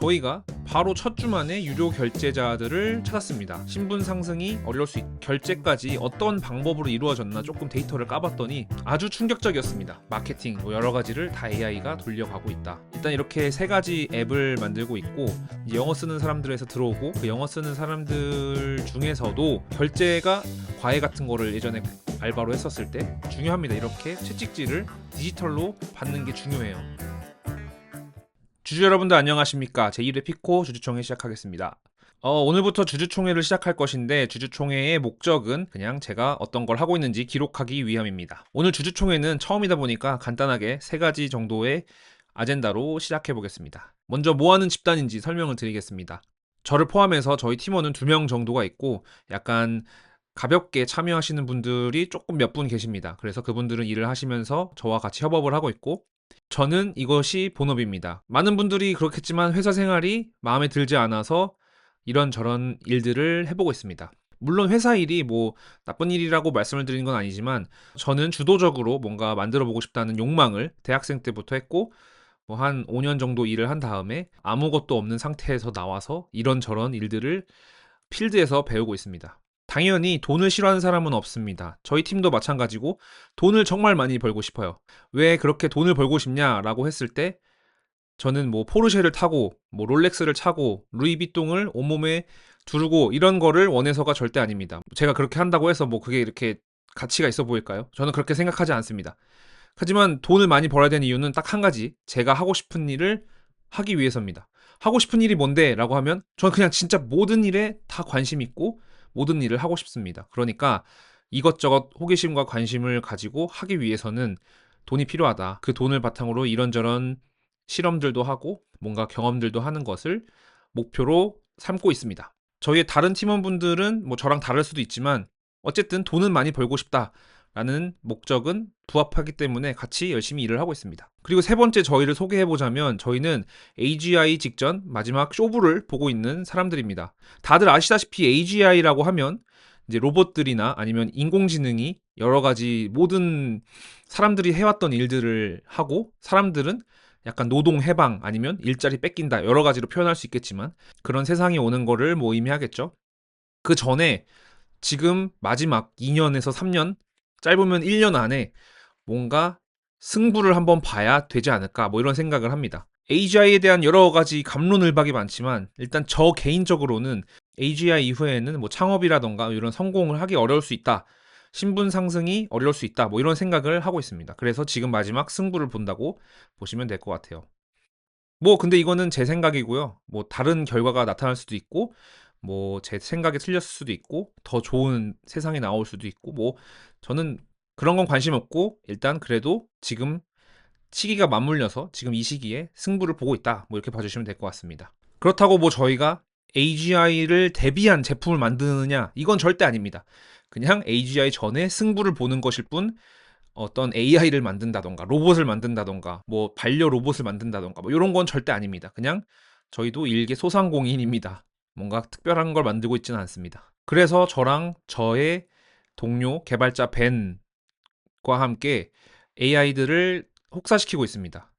저희가 바로 첫 주 만에 유료 결제자들을 찾았습니다. 신분 상승이 어려울 수 결제까지 어떤 방법으로 이루어졌나 조금 데이터를 까봤더니 아주 충격적이었습니다. 마케팅 여러 가지를 다 AI가 돌려가고 있다. 일단 이렇게 세 가지 앱을 만들고 있고 영어 쓰는 사람들에서 들어오고 그 영어 쓰는 사람들 중에서도 결제가 과외 같은 거를 예전에 알바로 했었을 때 중요합니다. 이렇게 채찍질을 디지털로 받는 게 중요해요. 주주 여러분들 안녕하십니까. 제1회 피코 주주총회 시작하겠습니다. 오늘부터 주주총회를 시작할 것인데 주주총회의 목적은 그냥 제가 어떤 걸 하고 있는지 기록하기 위함입니다. 오늘 주주총회는 처음이다 보니까 간단하게 세 가지 정도의 아젠다로 시작해 보겠습니다. 먼저 뭐하는 집단인지 설명을 드리겠습니다. 저를 포함해서 저희 팀원은 2명 정도가 있고 약간 가볍게 참여하시는 분들이 조금 몇 분 계십니다. 그래서 그분들은 일을 하시면서 저와 같이 협업을 하고 있고 저는 이것이 본업입니다. 많은 분들이 그렇겠지만 회사 생활이 마음에 들지 않아서 이런저런 일들을 해보고 있습니다. 물론 회사 일이 뭐 나쁜 일이라고 말씀을 드리는 건 아니지만 저는 주도적으로 뭔가 만들어 보고 싶다는 욕망을 대학생 때부터 했고 뭐 한 5년 정도 일을 한 다음에 아무것도 없는 상태에서 나와서 이런저런 일들을 필드에서 배우고 있습니다. 당연히 돈을 싫어하는 사람은 없습니다. 저희 팀도 마찬가지고 돈을 정말 많이 벌고 싶어요. 왜 그렇게 돈을 벌고 싶냐라고 했을 때 저는 뭐 포르쉐를 타고 뭐 롤렉스를 차고 루이비통을 온몸에 두르고 이런 거를 원해서가 절대 아닙니다. 제가 그렇게 한다고 해서 뭐 그게 이렇게 가치가 있어 보일까요? 저는 그렇게 생각하지 않습니다. 하지만 돈을 많이 벌어야 되는 이유는 딱 한 가지. 제가 하고 싶은 일을 하기 위해서입니다. 하고 싶은 일이 뭔데? 라고 하면 저는 그냥 진짜 모든 일에 다 관심 있고 모든 일을 하고 싶습니다. 그러니까 이것저것 호기심과 관심을 가지고 하기 위해서는 돈이 필요하다. 그 돈을 바탕으로 이런저런 실험들도 하고 뭔가 경험들도 하는 것을 목표로 삼고 있습니다. 저희의 다른 팀원분들은 뭐 저랑 다를 수도 있지만 어쨌든 돈은 많이 벌고 싶다라는 목적은 부합하기 때문에 같이 열심히 일을 하고 있습니다. 그리고 세 번째 저희를 소개해보자면 저희는 AGI 직전 마지막 쇼부를 보고 있는 사람들입니다. 다들 아시다시피 AGI라고 하면 이제 로봇들이나 아니면 인공지능이 여러 가지 모든 사람들이 해왔던 일들을 하고 사람들은 약간 노동 해방 아니면 일자리 뺏긴다 여러 가지로 표현할 수 있겠지만 그런 세상이 오는 거를 뭐 의미하겠죠. 그 전에 지금 마지막 2년에서 3년 짧으면 1년 안에 뭔가 승부를 한번 봐야 되지 않을까 뭐 이런 생각을 합니다. AGI에 대한 여러 가지 갑론을박이 많지만 일단 저 개인적으로는 AGI 이후에는 뭐 창업이라던가 이런 성공을 하기 어려울 수 있다. 신분 상승이 어려울 수 있다. 뭐 이런 생각을 하고 있습니다. 그래서 지금 마지막 승부를 본다고 보시면 될 것 같아요. 뭐 근데 이거는 제 생각이고요. 뭐 다른 결과가 나타날 수도 있고 뭐 제 생각이 틀렸을 수도 있고 더 좋은 세상이 나올 수도 있고 뭐 저는 그런 건 관심 없고 일단 그래도 지금 시기가 맞물려서 지금 이 시기에 승부를 보고 있다. 뭐 이렇게 봐주시면 될 것 같습니다. 그렇다고 뭐 저희가 AGI를 대비한 제품을 만드느냐 이건 절대 아닙니다. 그냥 AGI 전에 승부를 보는 것일 뿐 어떤 AI를 만든다던가 로봇을 만든다던가 뭐 반려 로봇을 만든다던가 뭐 이런 건 절대 아닙니다. 그냥 저희도 일개 소상공인입니다. 뭔가 특별한 걸 만들고 있지는 않습니다. 그래서 저랑 저의 동료 개발자 벤과 함께 AI들을 혹사시키고 있습니다.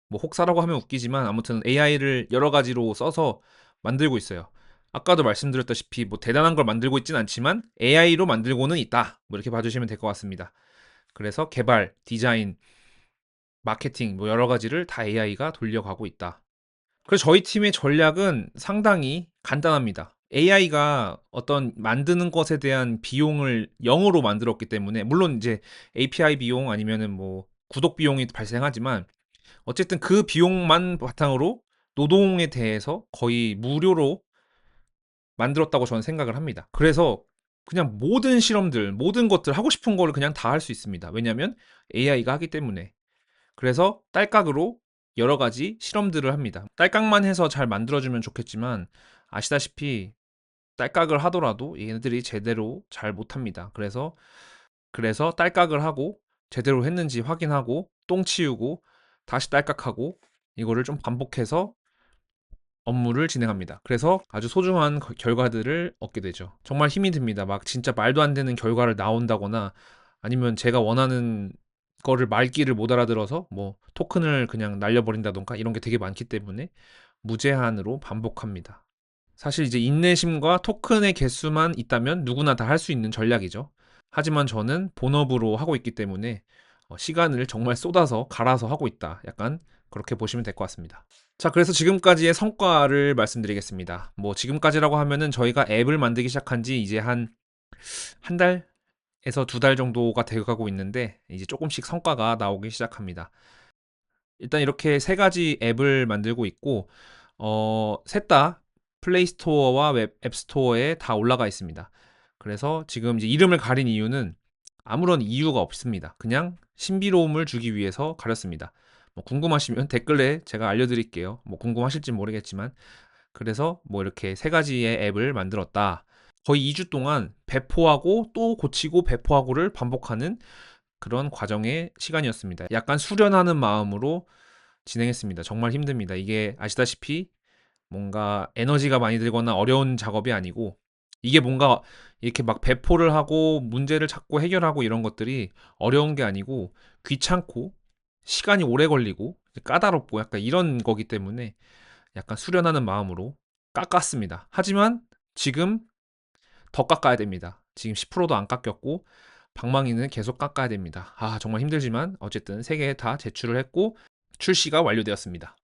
뭐 혹사라고 하면 웃기지만 아무튼 AI를 여러 가지로 써서 만들고 있어요. 아까도 말씀드렸다시피 뭐 대단한 걸 만들고 있진 않지만 AI로 만들고는 있다. 뭐 이렇게 봐주시면 될 것 같습니다. 그래서 개발, 디자인, 마케팅 뭐 여러 가지를 다 AI가 돌려가고 있다. 그래서 저희 팀의 전략은 상당히 간단합니다. AI가 어떤 만드는 것에 대한 비용을 0으로 만들었기 때문에 물론 이제 API 비용 아니면은 뭐 구독 비용이 발생하지만 어쨌든 그 비용만 바탕으로 노동에 대해서 거의 무료로 만들었다고 저는 생각을 합니다. 그래서 그냥 모든 실험들, 모든 것들 하고 싶은 거를 그냥 다 할 수 있습니다. 왜냐하면 AI가 하기 때문에. 그래서 딸깍으로 여러 가지 실험들을 합니다. 딸깍만 해서 잘 만들어주면 좋겠지만 아시다시피 딸깍을 하더라도 얘네들이 제대로 잘 못합니다. 그래서 딸깍을 하고 제대로 했는지 확인하고 똥 치우고 다시 딸깍하고 이거를 좀 반복해서 업무를 진행합니다. 그래서 아주 소중한 결과들을 얻게 되죠. 정말 힘이 듭니다. 막 진짜 말도 안 되는 결과를 나온다거나 아니면 제가 원하는 거를 말귀를 못 알아들어서 뭐 토큰을 그냥 날려버린다던가 이런 게 되게 많기 때문에 무제한으로 반복합니다. 사실 이제 인내심과 토큰의 개수만 있다면 누구나 다 할 수 있는 전략이죠. 하지만 저는 본업으로 하고 있기 때문에 시간을 정말 쏟아서 갈아서 하고 있다. 약간 그렇게 보시면 될 것 같습니다. 자, 그래서 지금까지의 성과를 말씀드리겠습니다. 뭐 지금까지라고 하면은 저희가 앱을 만들기 시작한 지 이제 한 달에서 두 달 정도가 되어가고 있는데 이제 조금씩 성과가 나오기 시작합니다. 일단 이렇게 세 가지 앱을 만들고 있고 셋 다 플레이 스토어와 앱 스토어에 다 올라가 있습니다. 그래서 지금 이제 이름을 가린 이유는 아무런 이유가 없습니다. 그냥 신비로움을 주기 위해서 가렸습니다. 뭐 궁금하시면 댓글에 제가 알려드릴게요. 뭐 궁금하실지 모르겠지만 그래서 뭐 이렇게 세 가지의 앱을 만들었다. 거의 2주 동안 배포하고 또 고치고 배포하고를 반복하는 그런 과정의 시간이었습니다. 약간 수련하는 마음으로 진행했습니다. 정말 힘듭니다. 이게 아시다시피 뭔가 에너지가 많이 들거나 어려운 작업이 아니고 이게 뭔가 이렇게 막 배포를 하고 문제를 찾고 해결하고 이런 것들이 어려운 게 아니고 귀찮고 시간이 오래 걸리고 까다롭고 약간 이런 거기 때문에 약간 수련하는 마음으로 깎았습니다. 하지만 지금 더 깎아야 됩니다. 지금 10%도 안 깎였고 방망이는 계속 깎아야 됩니다. 정말 힘들지만 어쨌든 3개 다 제출을 했고 출시가 완료되었습니다.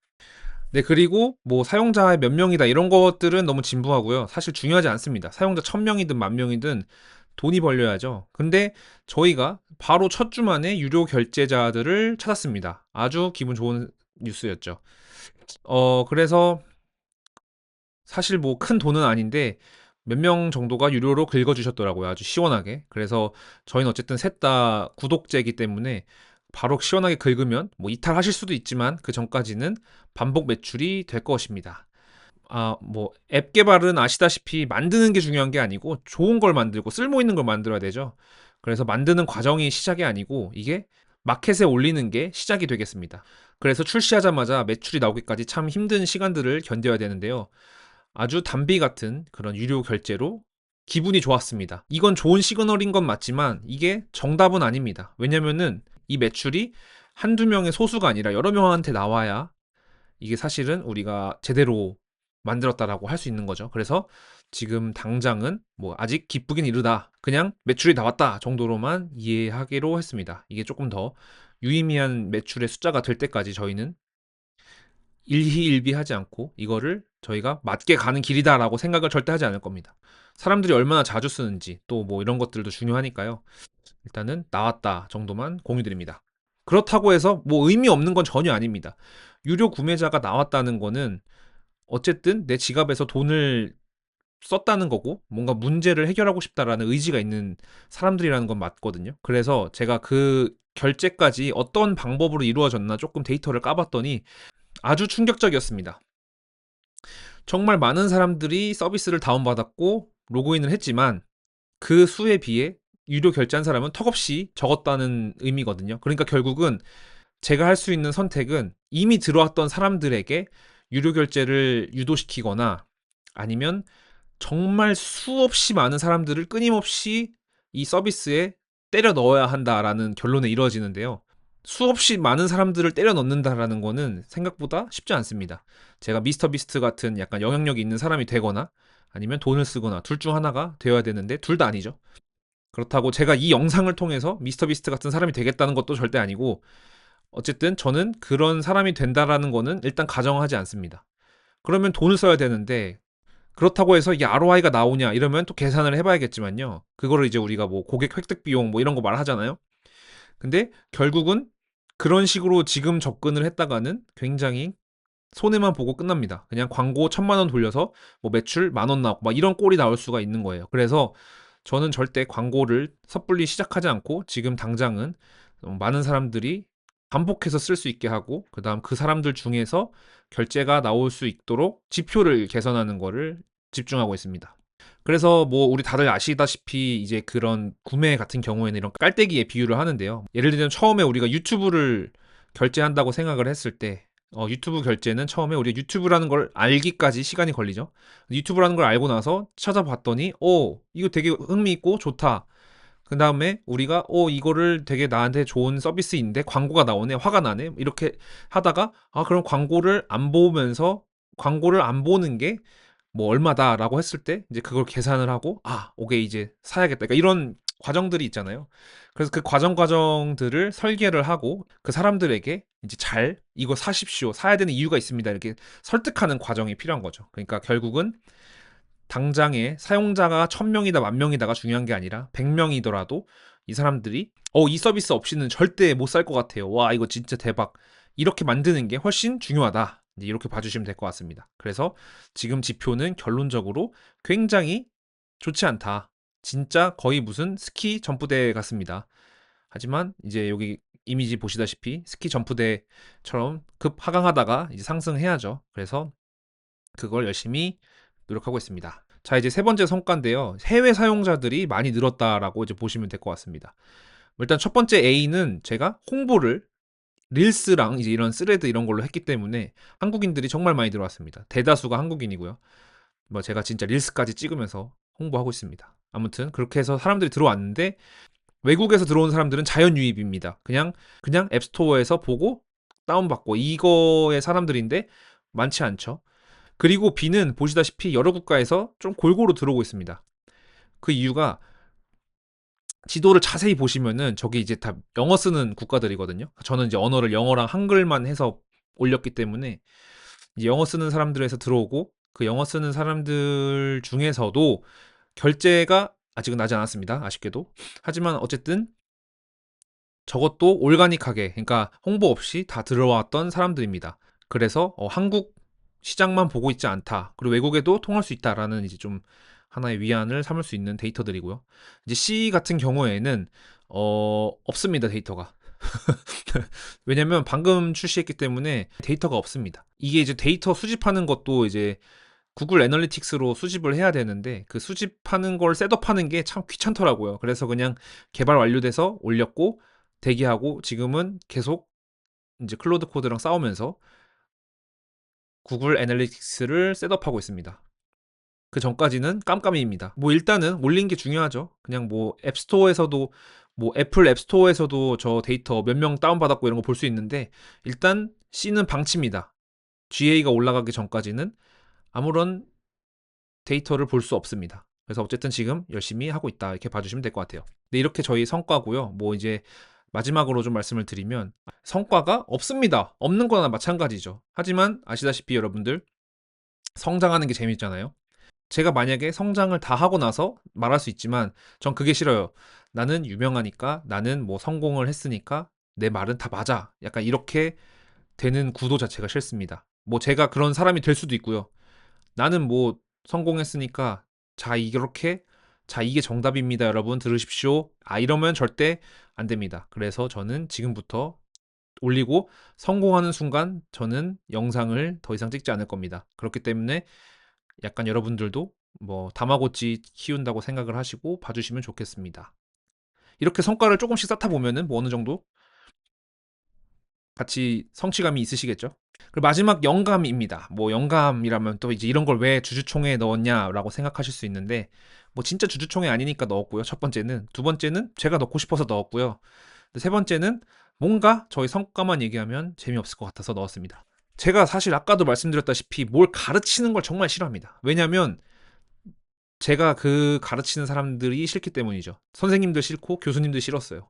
네, 그리고 뭐 사용자 몇 명이다 이런 것들은 너무 진부하고요. 사실 중요하지 않습니다. 사용자 1000명이든 10,000명이든 돈이 벌려야죠. 근데 저희가 바로 첫 주 만에 유료 결제자들을 찾았습니다. 아주 기분 좋은 뉴스였죠. 그래서 사실 뭐 큰 돈은 아닌데 몇 명 정도가 유료로 긁어주셨더라고요. 아주 시원하게. 그래서 저희는 어쨌든 셋 다 구독제이기 때문에 바로 시원하게 긁으면 뭐 이탈하실 수도 있지만 그 전까지는 반복 매출이 될 것입니다. 뭐 앱 개발은 아시다시피 만드는 게 중요한 게 아니고 좋은 걸 만들고 쓸모 있는 걸 만들어야 되죠. 그래서 만드는 과정이 시작이 아니고 이게 마켓에 올리는 게 시작이 되겠습니다. 그래서 출시하자마자 매출이 나오기까지 참 힘든 시간들을 견뎌야 되는데요. 아주 담비 같은 그런 유료 결제로 기분이 좋았습니다. 이건 좋은 시그널인 건 맞지만 이게 정답은 아닙니다. 왜냐면은 이 매출이 한두 명의 소수가 아니라 여러 명한테 나와야 이게 사실은 우리가 제대로 만들었다라고 할 수 있는 거죠. 그래서 지금 당장은 뭐 아직 기쁘긴 이르다. 그냥 매출이 나왔다 정도로만 이해하기로 했습니다. 이게 조금 더 유의미한 매출의 숫자가 될 때까지 저희는 일희일비하지 않고 이거를 저희가 맞게 가는 길이다라고 생각을 절대 하지 않을 겁니다. 사람들이 얼마나 자주 쓰는지 또 뭐 이런 것들도 중요하니까요. 일단은 나왔다 정도만 공유드립니다. 그렇다고 해서 뭐 의미 없는 건 전혀 아닙니다. 유료 구매자가 나왔다는 거는 어쨌든 내 지갑에서 돈을 썼다는 거고 뭔가 문제를 해결하고 싶다라는 의지가 있는 사람들이라는 건 맞거든요. 그래서 제가 그 결제까지 어떤 방법으로 이루어졌나 조금 데이터를 까봤더니 아주 충격적이었습니다. 정말 많은 사람들이 서비스를 다운받았고 로그인을 했지만 그 수에 비해 유료 결제한 사람은 턱없이 적었다는 의미거든요. 그러니까 결국은 제가 할 수 있는 선택은 이미 들어왔던 사람들에게 유료 결제를 유도시키거나 아니면 정말 수없이 많은 사람들을 끊임없이 이 서비스에 때려 넣어야 한다라는 결론에 이루어지는데요. 수없이 많은 사람들을 때려 넣는다라는 거는 생각보다 쉽지 않습니다. 제가 미스터 비스트 같은 약간 영향력이 있는 사람이 되거나 아니면 돈을 쓰거나 둘 중 하나가 되어야 되는데 둘 다 아니죠. 그렇다고 제가 이 영상을 통해서 미스터 비스트 같은 사람이 되겠다는 것도 절대 아니고 어쨌든 저는 그런 사람이 된다라는 거는 일단 가정하지 않습니다. 그러면 돈을 써야 되는데 그렇다고 해서 이게 ROI가 나오냐 이러면 또 계산을 해봐야겠지만요. 그거를 이제 우리가 뭐 고객 획득 비용 뭐 이런 거 말하잖아요. 근데 결국은 그런 식으로 지금 접근을 했다가는 굉장히 손해만 보고 끝납니다. 그냥 광고 1,000만 원 돌려서 뭐 매출 10,000원 나오고 막 이런 꼴이 나올 수가 있는 거예요. 그래서 저는 절대 광고를 섣불리 시작하지 않고 지금 당장은 많은 사람들이 반복해서 쓸 수 있게 하고 그다음 그 사람들 중에서 결제가 나올 수 있도록 지표를 개선하는 거를 집중하고 있습니다. 그래서 뭐 우리 다들 아시다시피 이제 그런 구매 같은 경우에는 이런 깔때기에 비유를 하는데요. 예를 들면 처음에 우리가 유튜브를 결제한다고 생각을 했을 때 유튜브 결제는 처음에 우리 유튜브라는 걸 알기까지 시간이 걸리죠. 유튜브라는 걸 알고 나서 찾아봤더니 이거 되게 흥미있고 좋다. 그 다음에 우리가 이거를 되게 나한테 좋은 서비스인데 광고가 나오네 화가 나네 이렇게 하다가 그럼 광고를 안 보면서 광고를 안 보는 게 뭐 얼마다라고 했을 때 이제 그걸 계산을 하고 오케이 이제 사야겠다. 그러니까 이런 과정들이 있잖아요. 그래서 그 과정들을 설계를 하고 그 사람들에게 이제 잘 이거 사십시오. 사야 되는 이유가 있습니다. 이렇게 설득하는 과정이 필요한 거죠. 그러니까 결국은 당장에 사용자가 1000명이다, 10,000명이다가 중요한 게 아니라 100명이더라도 이 사람들이 이 서비스 없이는 절대 못 살 것 같아요. 와, 이거 진짜 대박. 이렇게 만드는 게 훨씬 중요하다. 이렇게 봐주시면 될 것 같습니다. 그래서 지금 지표는 결론적으로 굉장히 좋지 않다. 진짜 거의 무슨 스키 점프대 같습니다. 하지만 이제 여기 이미지 보시다시피 스키 점프대처럼 급 하강하다가 이제 상승해야죠. 그래서 그걸 열심히 노력하고 있습니다. 자, 이제 세 번째 성과인데요. 해외 사용자들이 많이 늘었다라고 이제 보시면 될 것 같습니다. 일단 첫 번째 A는 제가 홍보를 릴스랑 이제 이런 스레드 이런 걸로 했기 때문에 한국인들이 정말 많이 들어왔습니다. 대다수가 한국인이고요. 뭐 제가 진짜 릴스까지 찍으면서 홍보하고 있습니다. 아무튼 그렇게 해서 사람들이 들어왔는데 외국에서 들어온 사람들은 자연 유입입니다. 그냥 앱스토어에서 보고 다운받고 이거의 사람들인데 많지 않죠. 그리고 B는 보시다시피 여러 국가에서 좀 골고루 들어오고 있습니다. 그 이유가 지도를 자세히 보시면은 저기 이제 다 영어 쓰는 국가들이거든요. 저는 이제 언어를 영어랑 한글만 해서 올렸기 때문에 이제 영어 쓰는 사람들에서 들어오고 그 영어 쓰는 사람들 중에서도 결제가 아직은 나지 않았습니다. 아쉽게도. 하지만 어쨌든 저것도 올가닉하게, 그러니까 홍보 없이 다 들어왔던 사람들입니다. 그래서 한국 시장만 보고 있지 않다. 그리고 외국에도 통할 수 있다라는 이제 좀 하나의 위안을 삼을 수 있는 데이터들이고요. 이제 C 같은 경우에는 없습니다, 데이터가. 왜냐면 방금 출시했기 때문에 데이터가 없습니다. 이게 이제 데이터 수집하는 것도 이제 구글 애널리틱스로 수집을 해야 되는데 그 수집하는 걸 셋업하는 게 참 귀찮더라고요. 그래서 그냥 개발 완료돼서 올렸고 대기하고 지금은 계속 이제 클로드 코드랑 싸우면서 구글 애널리틱스를 셋업하고 있습니다. 그 전까지는 깜깜이입니다. 뭐 일단은 올린 게 중요하죠. 그냥 뭐 앱스토어에서도 뭐 애플 앱스토어에서도 저 데이터 몇 명 다운받았고 이런 거 볼 수 있는데 일단 C는 방치입니다. GA가 올라가기 전까지는 아무런 데이터를 볼 수 없습니다. 그래서 어쨌든 지금 열심히 하고 있다 이렇게 봐주시면 될 것 같아요. 네, 이렇게 저희 성과고요. 뭐 이제 마지막으로 좀 말씀을 드리면 성과가 없습니다. 없는 거나 마찬가지죠. 하지만 아시다시피 여러분들 성장하는 게 재밌잖아요. 제가 만약에 성장을 다 하고 나서 말할 수 있지만 전 그게 싫어요. 나는 유명하니까 나는 뭐 성공을 했으니까 내 말은 다 맞아. 약간 이렇게 되는 구도 자체가 싫습니다. 뭐 제가 그런 사람이 될 수도 있고요. 나는 뭐 성공했으니까 자 이렇게 자 이게 정답입니다 여러분 들으십시오. 이러면 절대 안 됩니다. 그래서 저는 지금부터 올리고 성공하는 순간 저는 영상을 더 이상 찍지 않을 겁니다. 그렇기 때문에 약간 여러분들도 뭐 다마고치 키운다고 생각을 하시고 봐주시면 좋겠습니다. 이렇게 성과를 조금씩 쌓다 보면은 뭐 어느 정도 같이 성취감이 있으시겠죠? 그리고 마지막 영감입니다. 뭐 영감이라면 또 이제 이런 걸 왜 주주총회에 넣었냐라고 생각하실 수 있는데 뭐 진짜 주주총회 아니니까 넣었고요. 첫 번째는. 두 번째는 제가 넣고 싶어서 넣었고요. 세 번째는 뭔가 저희 성과만 얘기하면 재미없을 것 같아서 넣었습니다. 제가 사실 아까도 말씀드렸다시피 뭘 가르치는 걸 정말 싫어합니다. 왜냐면 제가 그 가르치는 사람들이 싫기 때문이죠. 선생님들 싫고 교수님들 싫었어요.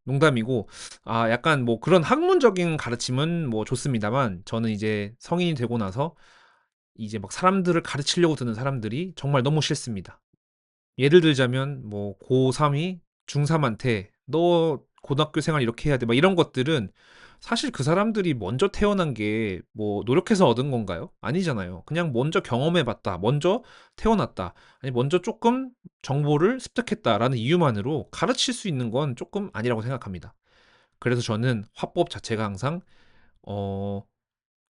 농담이고 약간 뭐 그런 학문적인 가르침은 뭐 좋습니다만 저는 이제 성인이 되고 나서 이제 막 사람들을 가르치려고 드는 사람들이 정말 너무 싫습니다. 예를 들자면 뭐 고3이 중3한테 너 고등학교 생활 이렇게 해야 돼 막 이런 것들은 사실 그 사람들이 먼저 태어난 게 뭐 노력해서 얻은 건가요? 아니잖아요. 그냥 먼저 경험해 봤다. 먼저 태어났다. 아니 먼저 조금 정보를 습득했다라는 이유만으로 가르칠 수 있는 건 조금 아니라고 생각합니다. 그래서 저는 화법 자체가 항상 어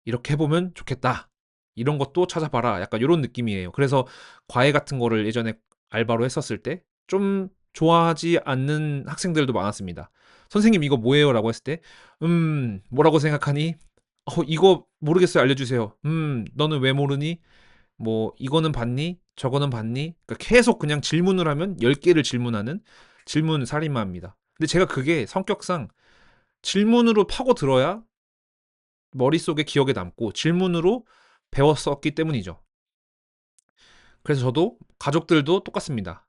이렇게 해보면 좋겠다. 이런 것도 찾아봐라. 약간 이런 느낌이에요. 그래서 과외 같은 거를 예전에 알바로 했었을 때 좀 좋아하지 않는 학생들도 많았습니다. 선생님 이거 뭐예요? 라고 했을 때 뭐라고 생각하니? 이거 모르겠어요. 알려주세요. 너는 왜 모르니? 뭐 이거는 봤니? 저거는 봤니? 그러니까 계속 그냥 질문을 하면 10개를 질문하는 질문 살인마입니다. 근데 제가 그게 성격상 질문으로 파고 들어야 머릿속에 기억에 남고 질문으로 배웠었기 때문이죠. 그래서 저도 가족들도 똑같습니다.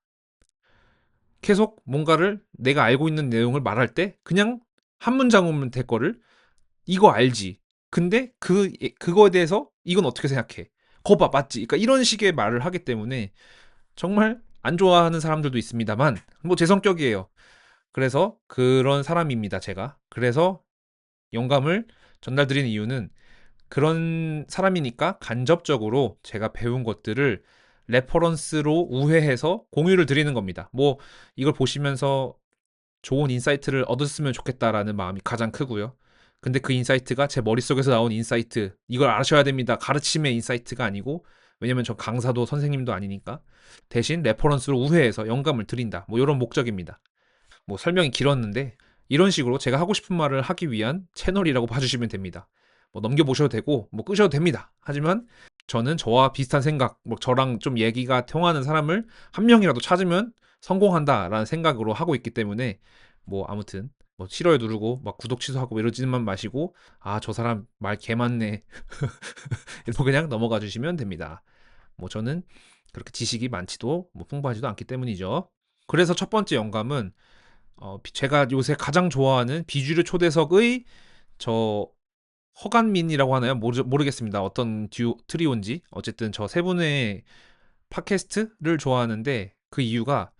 계속 뭔가를 내가 알고 있는 내용을 말할 때 그냥 한 문장이면 될 거를 이거 알지. 근데 그거에 대해서 이건 어떻게 생각해? 거 봐, 맞지? 그러니까 이런 식의 말을 하기 때문에 정말 안 좋아하는 사람들도 있습니다만 뭐 제 성격이에요. 그래서 그런 사람입니다, 제가. 그래서 영감을 전달드리는 이유는 그런 사람이니까 간접적으로 제가 배운 것들을 레퍼런스로 우회해서 공유를 드리는 겁니다. 뭐 이걸 보시면서 좋은 인사이트를 얻었으면 좋겠다라는 마음이 가장 크고요. 근데 그 인사이트가 제 머릿속에서 나온 인사이트, 이걸 아셔야 됩니다. 가르침의 인사이트가 아니고, 왜냐면 저 강사도 선생님도 아니니까. 대신 레퍼런스로 우회해서 영감을 드린다. 뭐 이런 목적입니다. 뭐 설명이 길었는데 이런 식으로 제가 하고 싶은 말을 하기 위한 채널이라고 봐주시면 됩니다. 뭐 넘겨보셔도 되고 뭐 끄셔도 됩니다. 하지만 저는 저와 비슷한 생각, 뭐 저랑 좀 얘기가 통하는 사람을 한 명이라도 찾으면 성공한다라는 생각으로 하고 있기 때문에 뭐 아무튼 뭐 싫어요 누르고 막 구독 취소하고 이러지만 마시고 아 저 사람 말 개 많네 이러고 그냥 넘어가 주시면 됩니다. 뭐 저는 그렇게 지식이 많지도 뭐 풍부하지도 않기 때문이죠. 그래서 첫 번째 영감은 제가 요새 가장 좋아하는 비주류 초대석의 저 허간민이라고 하나요? 모르겠습니다. 어떤 트리오인지. 어쨌든 저 세 분의 팟캐스트를 좋아하는데 그 이유가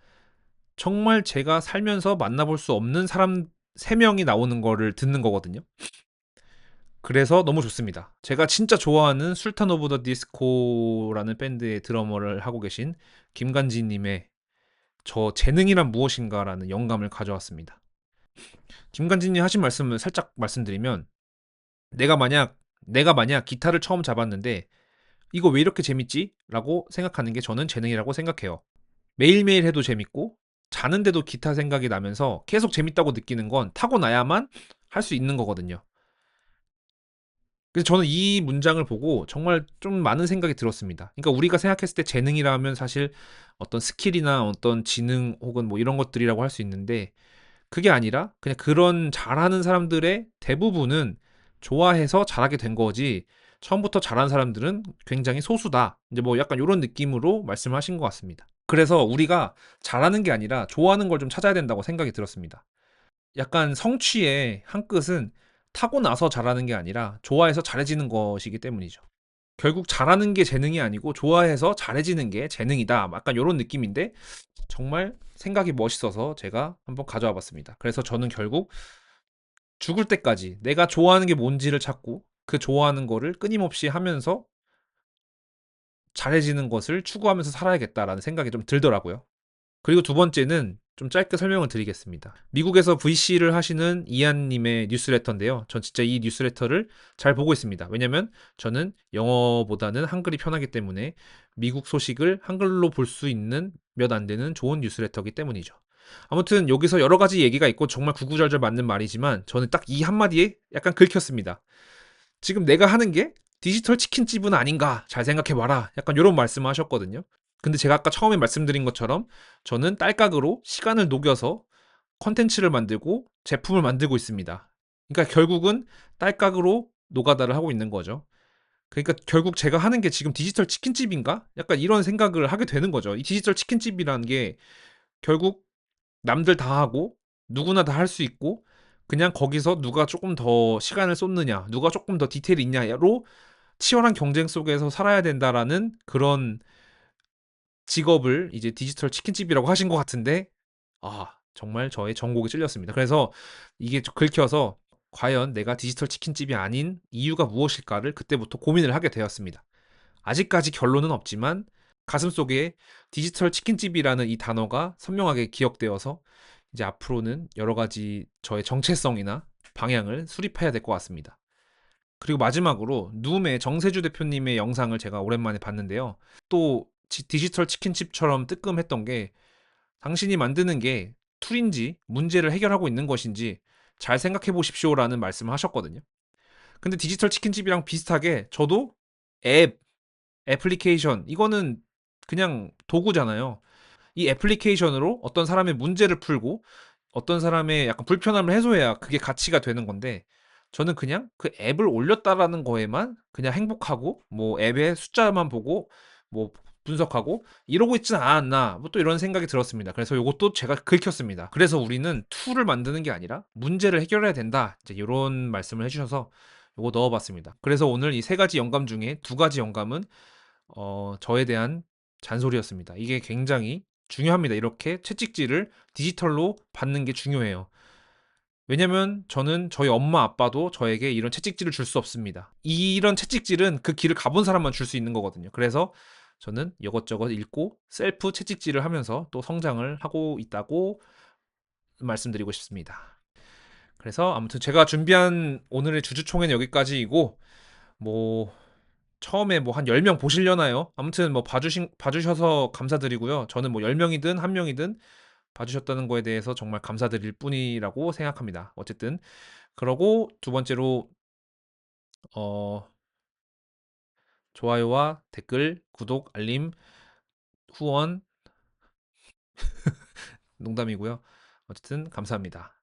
정말 제가 살면서 만나볼 수 없는 사람 세 명이 나오는 거를 듣는 거거든요. 그래서 너무 좋습니다. 제가 진짜 좋아하는 술탄 오브 더 디스코라는 밴드의 드러머를 하고 계신 김간지님의 저 재능이란 무엇인가라는 영감을 가져왔습니다. 김간진님 하신 말씀을 살짝 말씀드리면 내가 만약 기타를 처음 잡았는데 이거 왜 이렇게 재밌지? 라고 생각하는 게 저는 재능이라고 생각해요. 매일매일 해도 재밌고 자는데도 기타 생각이 나면서 계속 재밌다고 느끼는 건 타고나야만 할 수 있는 거거든요. 그래서 저는 이 문장을 보고 정말 좀 많은 생각이 들었습니다. 그러니까 우리가 생각했을 때 재능이라면 사실 어떤 스킬이나 어떤 지능 혹은 뭐 이런 것들이라고 할 수 있는데 그게 아니라 그냥 그런 잘하는 사람들의 대부분은 좋아해서 잘하게 된 거지 처음부터 잘하는 사람들은 굉장히 소수다. 이제 뭐 약간 이런 느낌으로 말씀하신 것 같습니다. 그래서 우리가 잘하는 게 아니라 좋아하는 걸 좀 찾아야 된다고 생각이 들었습니다. 약간 성취의 한 끝은 타고 나서 잘하는 게 아니라 좋아해서 잘해지는 것이기 때문이죠. 결국 잘하는 게 재능이 아니고 좋아해서 잘해지는 게 재능이다. 약간 이런 느낌인데 정말 생각이 멋있어서 제가 한번 가져와 봤습니다. 그래서 저는 결국 죽을 때까지 내가 좋아하는 게 뭔지를 찾고 그 좋아하는 거를 끊임없이 하면서 잘해지는 것을 추구하면서 살아야겠다라는 생각이 좀 들더라고요. 그리고 두 번째는 좀 짧게 설명을 드리겠습니다. 미국에서 VC를 하시는 이안님의 뉴스레터인데요. 전 진짜 이 뉴스레터를 잘 보고 있습니다. 왜냐면 저는 영어보다는 한글이 편하기 때문에 미국 소식을 한글로 볼 수 있는 몇 안 되는 좋은 뉴스레터이기 때문이죠. 아무튼 여기서 여러 가지 얘기가 있고 정말 구구절절 맞는 말이지만 저는 딱 이 한마디에 약간 긁혔습니다. 지금 내가 하는 게 디지털 치킨집은 아닌가? 잘 생각해봐라. 약간 이런 말씀을 하셨거든요. 근데 제가 아까 처음에 말씀드린 것처럼 저는 딸깍으로 시간을 녹여서 컨텐츠를 만들고 제품을 만들고 있습니다. 그러니까 결국은 딸깍으로 노가다를 하고 있는 거죠. 그러니까 결국 제가 하는 게 지금 디지털 치킨집인가? 약간 이런 생각을 하게 되는 거죠. 이 디지털 치킨집이라는 게 결국 남들 다 하고 누구나 다 할 수 있고 그냥 거기서 누가 조금 더 시간을 쏟느냐, 누가 조금 더 디테일이 있냐로 치열한 경쟁 속에서 살아야 된다라는 그런 직업을 이제 디지털 치킨집이라고 하신 것 같은데 정말 저의 전곡이 찔렸습니다. 그래서 이게 긁혀서 과연 내가 디지털 치킨집이 아닌 이유가 무엇일까를 그때부터 고민을 하게 되었습니다. 아직까지 결론은 없지만 가슴속에 디지털 치킨집이라는 이 단어가 선명하게 기억되어서 이제 앞으로는 여러 가지 저의 정체성이나 방향을 수립해야 될 것 같습니다. 그리고 마지막으로 누움의 정세주 대표님의 영상을 제가 오랜만에 봤는데요. 또 디지털 치킨집처럼 뜨끔했던 게 당신이 만드는 게 툴인지 문제를 해결하고 있는 것인지 잘 생각해 보십시오라는 말씀을 하셨거든요. 근데 디지털 치킨집이랑 비슷하게 저도 앱, 애플리케이션 이거는 그냥 도구잖아요. 이 애플리케이션으로 어떤 사람의 문제를 풀고 어떤 사람의 약간 불편함을 해소해야 그게 가치가 되는 건데 저는 그냥 그 앱을 올렸다라는 거에만 그냥 행복하고 뭐 앱의 숫자만 보고 뭐 분석하고 이러고 있진 않았나 뭐 또 이런 생각이 들었습니다. 그래서 요것도 제가 긁혔습니다. 그래서 우리는 툴을 만드는 게 아니라 문제를 해결해야 된다. 이제 요런 말씀을 해주셔서 요거 넣어봤습니다. 그래서 오늘 이 세 가지 영감 중에 두 가지 영감은 저에 대한 잔소리였습니다. 이게 굉장히 중요합니다. 이렇게 채찍질을 디지털로 받는 게 중요해요. 왜냐면 저는 저희 엄마 아빠도 저에게 이런 채찍질을 줄 수 없습니다. 이런 채찍질은 그 길을 가본 사람만 줄 수 있는 거거든요. 그래서 저는 이것저것 읽고 셀프 채찍질을 하면서 또 성장을 하고 있다고 말씀드리고 싶습니다. 그래서 아무튼 제가 준비한 오늘의 주주총회는 여기까지이고 뭐 처음에 뭐 한 10명 보시려나요? 아무튼 뭐 봐주셔서 감사드리고요. 저는 뭐 10명이든 1명이든 봐주셨다는 거에 대해서 정말 감사드릴 뿐이라고 생각합니다. 어쨌든 그러고 두 번째로 어, 좋아요와 댓글, 구독, 알림, 후원 농담이고요. 어쨌든 감사합니다.